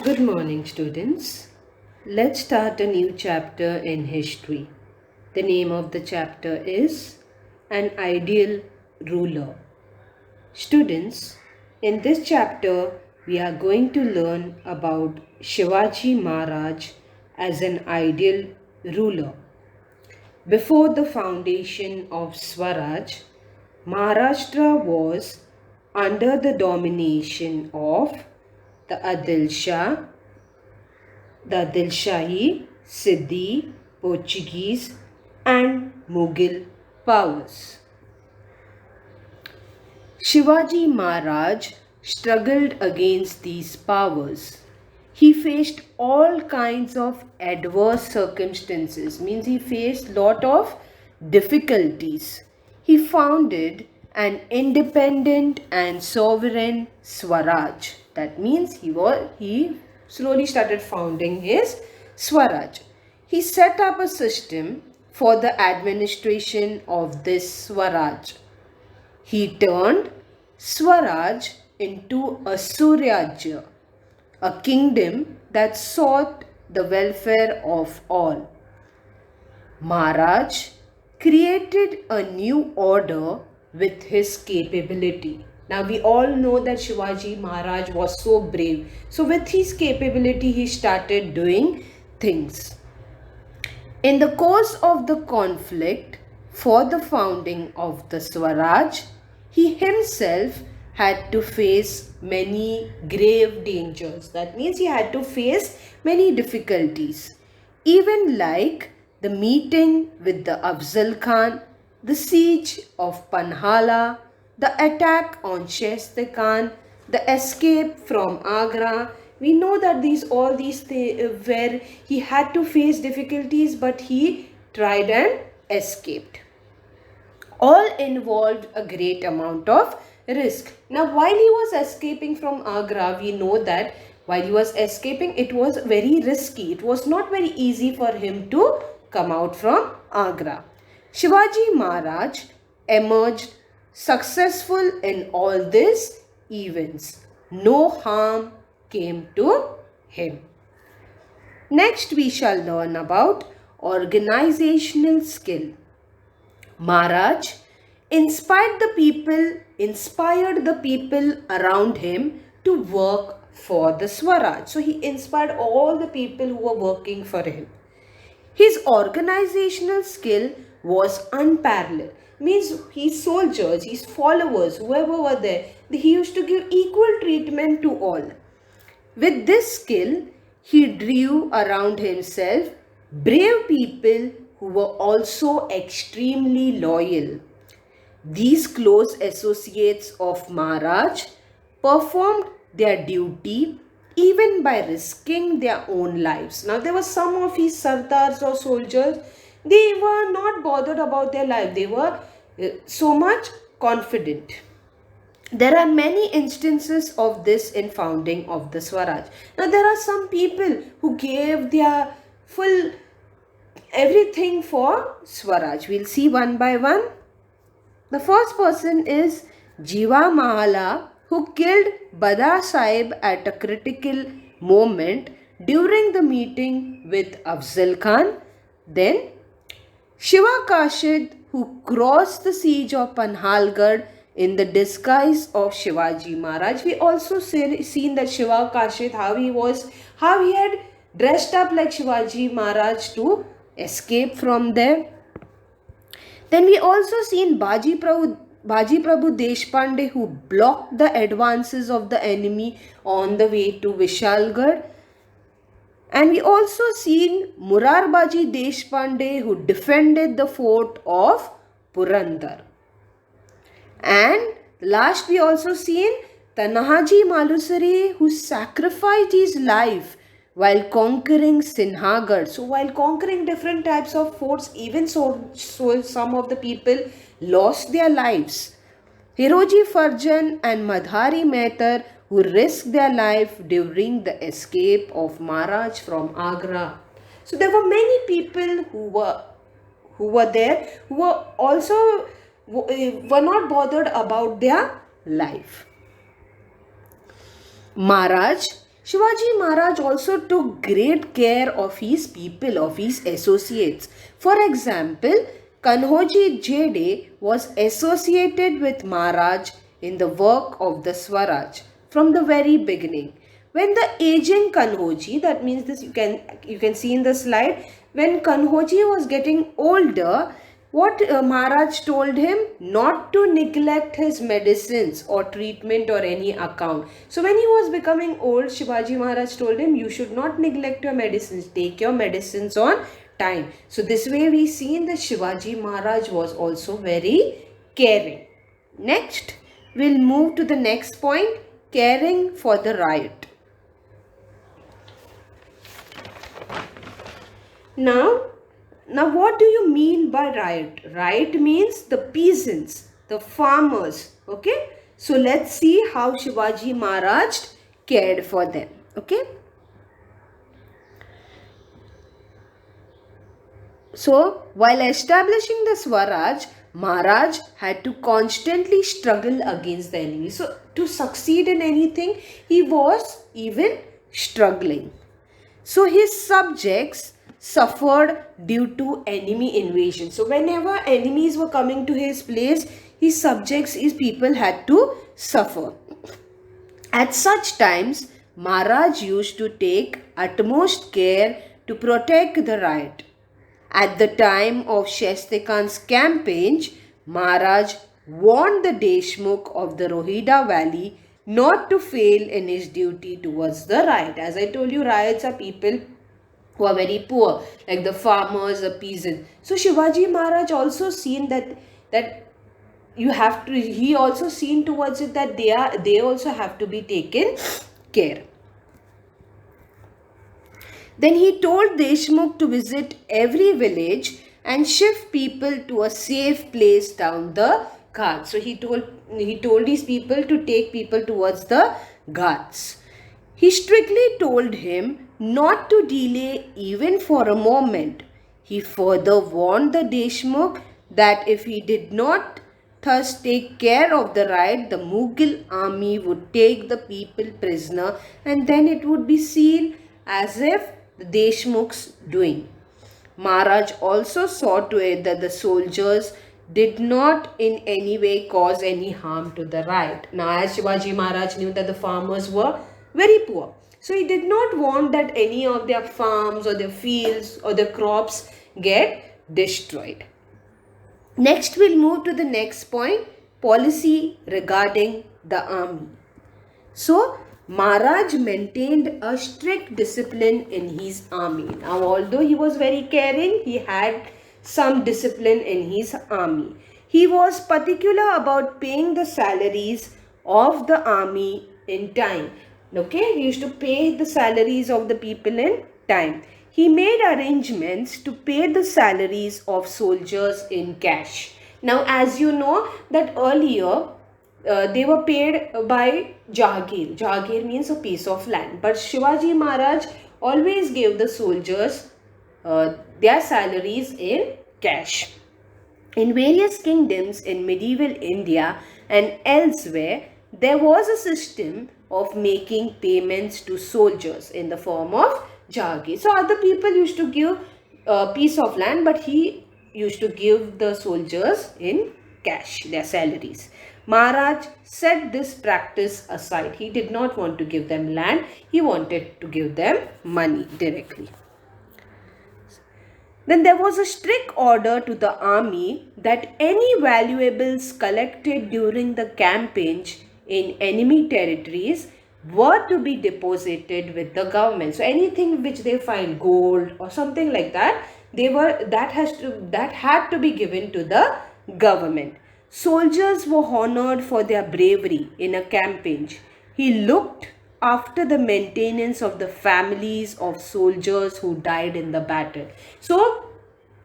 Good morning, students. Let's start a new chapter in history. The name of the chapter is An Ideal Ruler. Students, in this chapter, we are going to learn about Shivaji Maharaj as an ideal ruler. Before the foundation of Swaraj, Maharashtra was under the domination of the Adil Shahi, Siddhi, Portuguese and Mughal powers. Shivaji Maharaj struggled against these powers. He faced all kinds of adverse circumstances, means he faced lot of difficulties. He founded an independent and sovereign Swaraj. That means he slowly started founding his Swaraj. He set up a system for the administration of this Swaraj. He turned Swaraj into a Suryajya, a kingdom that sought the welfare of all. Maharaj created a new order with his capability. Now we all know that Shivaji Maharaj was so brave. So with his capability he started doing things. In the course of the conflict for the founding of the Swaraj, he himself had to face many grave dangers. That means he had to face many difficulties. Even like the meeting with the Afzal Khan, the siege of Panhala, the attack on Shaista Khan, the escape from Agra. We know that all these where he had to face difficulties, but he tried and escaped. All involved a great amount of risk. Now, while he was escaping from Agra, we know that while he was escaping, it was very risky. It was not very easy for him to come out from Agra. Shivaji Maharaj emerged successful in all these events. No harm came to him. Next, we shall learn about organizational skill. Maharaj inspired the people around him to work for the Swaraj. So he inspired all the people who were working for him. His organizational skill was unparalleled. Means his soldiers, his followers, whoever were there, he used to give equal treatment to all. With this skill, he drew around himself brave people who were also extremely loyal. These close associates of Maharaj performed their duty even by risking their own lives. Now, there were some of his sardars or soldiers, they were not bothered about their life. They were so much confident. There are many instances of this in founding of the Swaraj. Now, there are some people who gave their full everything for Swaraj. We'll see one by one. The first person is Jiva Mahala, who killed Bada Sahib at a critical moment during the meeting with Afzal Khan. Then Shiva Kashid, who crossed the siege of Panhalgarh in the disguise of Shivaji Maharaj. We also seen that Shiva Kashid, how he had dressed up like Shivaji Maharaj to escape from there. Then we also seen Baji Prabhu Deshpande, who blocked the advances of the enemy on the way to Vishalgarh. And we also seen Murarbaji Deshpande, who defended the fort of Purandar. And last we also seen Tanahaji Malusari, who sacrificed his life while conquering Sinhagarh. So while conquering different types of forts, even so some of the people lost their lives. Hiroji Farjan and Madhari Mehtar, who risked their life during the escape of Maharaj from Agra. So there were many people who were there, who were also were not bothered about their life. Maharaj Shivaji Maharaj also took great care of his people, of his associates. For example, Kanhoji Jede was associated with Maharaj in the work of the Swaraj from the very beginning. When the aging Kanhoji, that means this you can see in the slide, when Kanhoji was getting older, what Maharaj told him? Not to neglect his medicines or treatment or any account. So when he was becoming old, Shivaji Maharaj told him, you should not neglect your medicines. Take your medicines on time. So this way we see that Shivaji Maharaj was also very caring. Next, we'll move to the next point, caring for the riot. Now what do you mean by riot? Riot means the peasants, the farmers. Okay. So let's see how Shivaji Maharaj cared for them. Okay. So while establishing the Swaraj, Maharaj had to constantly struggle against the enemy. So to succeed in anything, he was even struggling. So his subjects suffered due to enemy invasion. So whenever enemies were coming to his place, his subjects, his people had to suffer. At such times, Maharaj used to take utmost care to protect the right. At the time of Shaiste Khan's campaign, Maharaj warned the Deshmukh of the Rohida Valley not to fail in his duty towards the right. As I told you, riots are people who are very poor, like the farmers, the peasants. So Shivaji Maharaj also seen that you have to. He also seen towards it that they also have to be taken care. Then he told Deshmukh to visit every village and shift people to a safe place down the Ghats. So he told these people to take people towards the Ghats. He strictly told him not to delay even for a moment. He further warned the Deshmukh that if he did not thus take care of the right, the Mughal army would take the people prisoner, and then it would be seen as if the Deshmukh's doing. Maharaj also saw to it that the soldiers did not in any way cause any harm to the right. Now, as Shivaji Maharaj knew that the farmers were very poor, so he did not want that any of their farms or their fields or their crops get destroyed. Next, we'll move to the next point, policy regarding the army. So, Maharaj maintained a strict discipline in his army. Now, although he was very caring, he had some discipline in his army. He was particular about paying the salaries of the army in time. Okay, he used to pay the salaries of the people in time. He made arrangements to pay the salaries of soldiers in cash. Now, as you know that earlier, they were paid by Jagir. Jagir means a piece of land. But Shivaji Maharaj always gave the soldiers their salaries in cash. In various kingdoms in medieval India and elsewhere, there was a system of making payments to soldiers in the form of Jagir. So other people used to give a piece of land, but he used to give the soldiers in cash, their salaries. Maharaj set this practice aside. He did not want to give them land. He wanted to give them money directly. Then there was a strict order to the army that any valuables collected during the campaigns in enemy territories were to be deposited with the government. So anything which they find, gold or something like that, that had to be given to the government. Soldiers were honored for their bravery in a campaign. He looked after the maintenance of the families of soldiers who died in the battle. So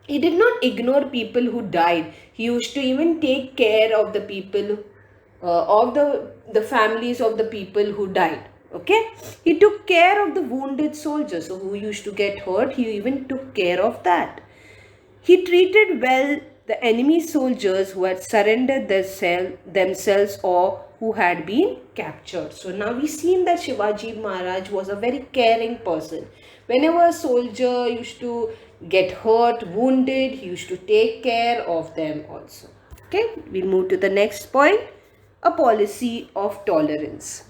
he did not ignore people who died. He used to even take care of the people, of the families of the people who died. Okay, he took care of the wounded soldiers, so who used to get hurt. He even took care of that. He treated well the enemy soldiers who had surrendered themselves or who had been captured. So now we've seen that Shivaji Maharaj was a very caring person. Whenever a soldier used to get hurt, wounded, he used to take care of them also. Okay, we'll move to the next point, a policy of tolerance.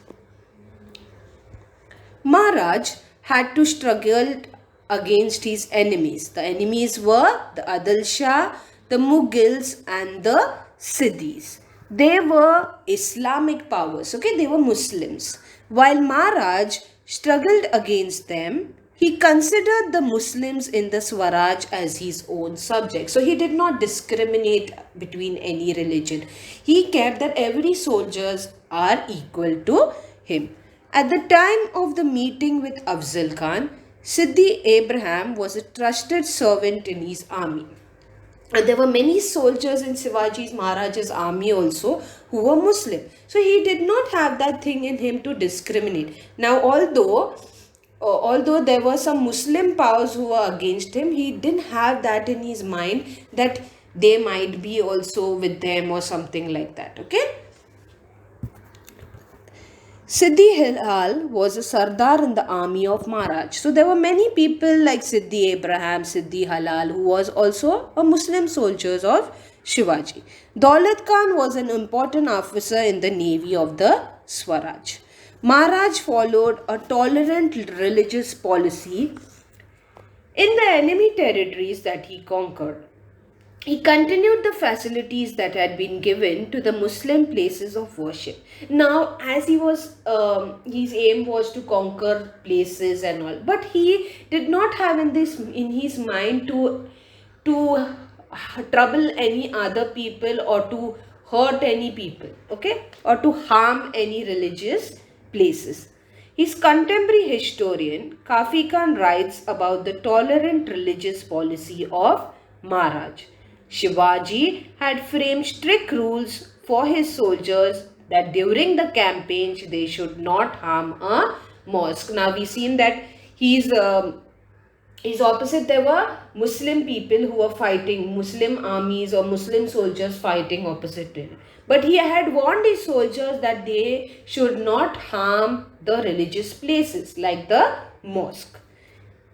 Maharaj had to struggle against his enemies. The enemies were the Adil Shah, the Mughals and the Siddhis. They were Islamic powers, okay, they were Muslims. While Maharaj struggled against them, he considered the Muslims in the Swaraj as his own subjects. So he did not discriminate between any religion. He kept that every soldiers are equal to him. At the time of the meeting with Afzal Khan, Siddhi Abraham was a trusted servant in his army. And there were many soldiers in Shivaji Maharaj's army also who were Muslim. So he did not have that thing in him to discriminate. Now, although there were some Muslim powers who were against him, he didn't have that in his mind that they might be also with them or something like that. Okay. Siddhi Hilal was a Sardar in the army of Maharaj. So there were many people like Siddhi Abraham, Siddhi Halal, who was also a Muslim soldiers of Shivaji. Daulat Khan was an important officer in the navy of the Swaraj. Maharaj followed a tolerant religious policy in the enemy territories that he conquered. He continued the facilities that had been given to the Muslim places of worship. Now, as he was, his aim was to conquer places and all, but he did not have in his mind to trouble any other people or to hurt any people, okay, or to harm any religious places. His contemporary historian Kafi Khan writes about the tolerant religious policy of Maharaj. Shivaji had framed strict rules for his soldiers that during the campaigns they should not harm a mosque. Now we've seen that his opposite, there were Muslim people who were fighting, Muslim armies or Muslim soldiers fighting opposite him. But he had warned his soldiers that they should not harm the religious places like the mosque.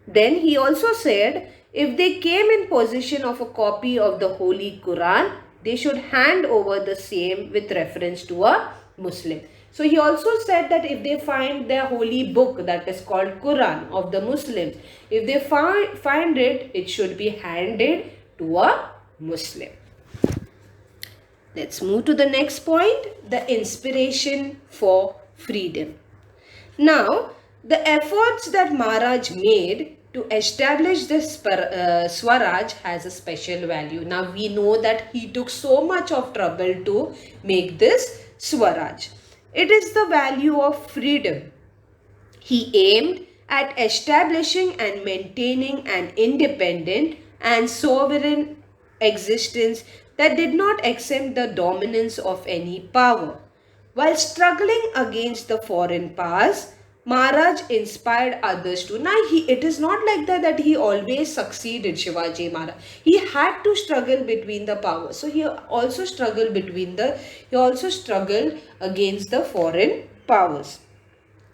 Then he also said, if they came in possession of a copy of the Holy Quran, they should hand over the same with reference to a Muslim. So he also said that if they find their holy book that is called Quran of the Muslims, if they find it, it should be handed to a Muslim. Let's move to the next point, the inspiration for freedom. Now, the efforts that Maharaj made to establish this Swaraj has a special value. Now we know that he took so much of trouble to make this Swaraj. It is the value of freedom. He aimed at establishing and maintaining an independent and sovereign existence that did not accept the dominance of any power. While struggling against the foreign powers, Maharaj inspired others to. Now, it is not like that he always succeeded, Shivaji Maharaj. He had to struggle between the powers. So he also struggled against the foreign powers.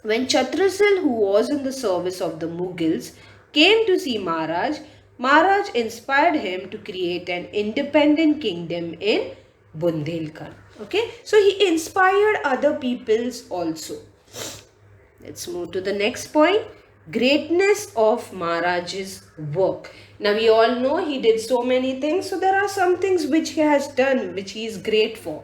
When Chhatrasil, who was in the service of the Mughals, came to see Maharaj, Maharaj inspired him to create an independent kingdom in Bundelkhand. Okay, so he inspired other peoples also. Let's move to the next point. Greatness of Maharaj's work. Now we all know he did so many things. So there are some things which he has done which he is great for.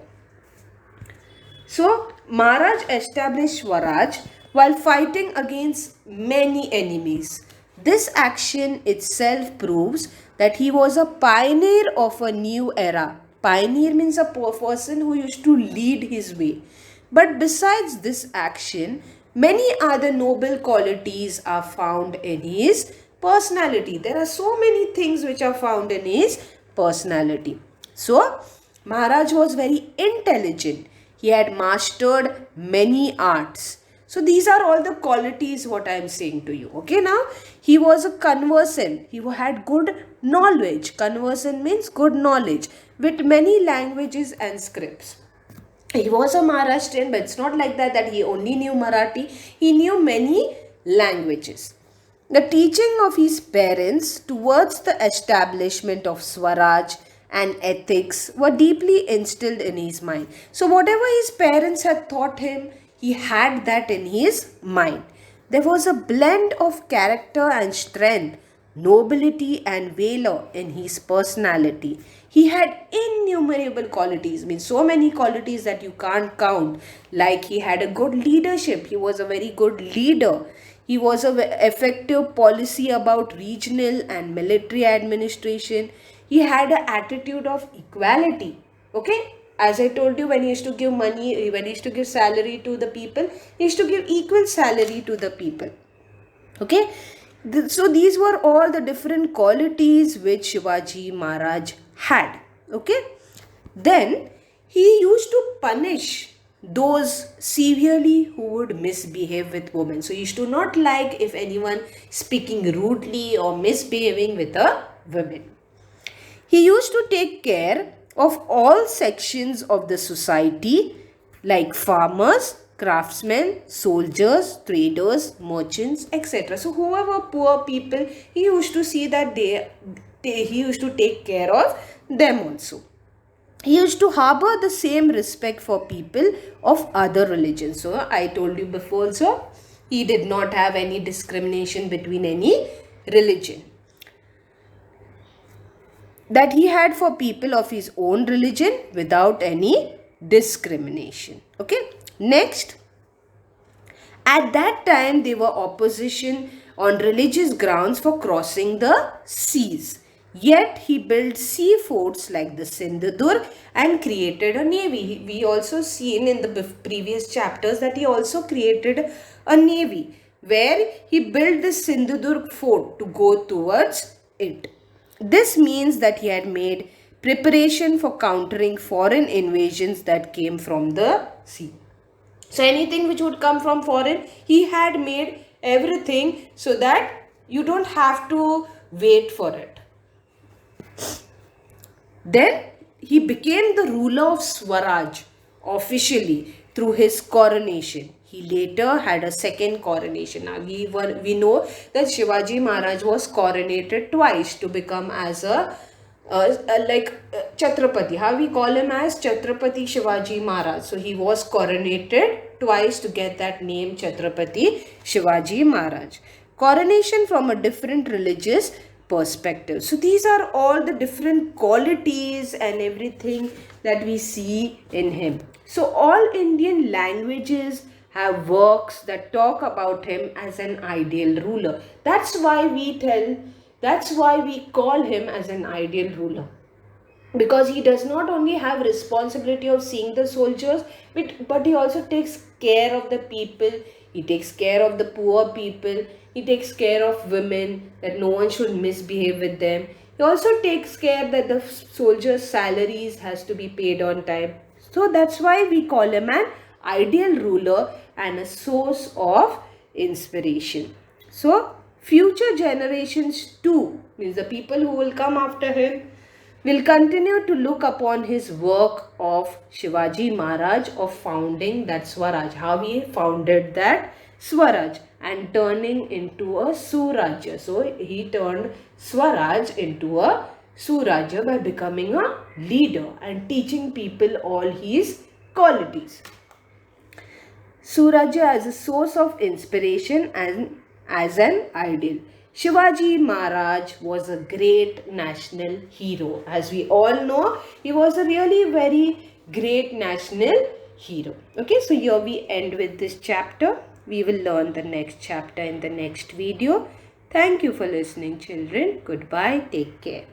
So Maharaj established Swaraj while fighting against many enemies. This action itself proves that he was a pioneer of a new era. Pioneer means a person who used to lead his way. But besides this action, many other noble qualities are found in his personality. There are so many things which are found in his personality. So, Maharaj was very intelligent. He had mastered many arts. So, these are all the qualities what I am saying to you. Okay, now, he was a conversant. He had good knowledge. Conversant means good knowledge with many languages and scripts. He was a Maharashtrian, but it's not like that he only knew Marathi. He knew many languages. The teaching of his parents towards the establishment of Swaraj and ethics were deeply instilled in his mind. So, whatever his parents had taught him, he had that in his mind. There was a blend of character and strength, nobility and valor in his personality. He had innumerable qualities, means so many qualities that you can't count. Like he had a good leadership, he was a very good leader. He was a effective policy about regional and military administration. He had an attitude of equality. Okay, as I told you, when he used to give money, when he used to give salary to the people, he used to give equal salary to the people. Okay, so these were all the different qualities which Shivaji Maharaj had. Okay, then he used to punish those severely who would misbehave with women. So he used to not like if anyone speaking rudely or misbehaving with a woman. He used to take care of all sections of the society like farmers, craftsmen, soldiers, traders, merchants, etc. So whoever poor people, he used to see that he used to take care of them also. He used to harbor the same respect for people of other religions. So I told you before, so he did not have any discrimination between any religion. That he had for people of his own religion without any discrimination. Okay. Next, at that time they were opposition on religious grounds for crossing the seas. Yet he built sea forts like the Sindhudurg and created a navy. We also seen in the previous chapters that he also created a navy where he built the Sindhudurg fort to go towards it. This means that he had made preparation for countering foreign invasions that came from the sea. So anything which would come from foreign, he had made everything so that you don't have to wait for it. Then he became the ruler of Swaraj officially through his coronation. He later had a second coronation. Now we know that Shivaji Maharaj was coronated twice to become as a Chhatrapati. How we call him as Chhatrapati Shivaji Maharaj. So he was coronated twice to get that name Chhatrapati Shivaji Maharaj. Coronation from a different religious perspective. So these are all the different qualities and everything that we see in him. So all Indian languages have works that talk about him as an ideal ruler. That's why we call him as an ideal ruler. Because he does not only have responsibility of seeing the soldiers, but he also takes care of the people. He takes care of the poor people. He takes care of women, that no one should misbehave with them. He also takes care that the soldiers' salaries has to be paid on time. So that's why we call him an ideal ruler and a source of inspiration. So future generations too, means the people who will come after him, will continue to look upon his work of Shivaji Maharaj of founding that Swaraj, how he founded that Swaraj and turning into a Surajya. So he turned Swaraj into a Surajya by becoming a leader and teaching people all his qualities. Surajya as a source of inspiration and as an ideal. Shivaji Maharaj was a great national hero. As we all know, he was a really very great national hero. Okay, so here we end with this chapter. We will learn the next chapter in the next video. Thank you for listening, children. Goodbye. Take care.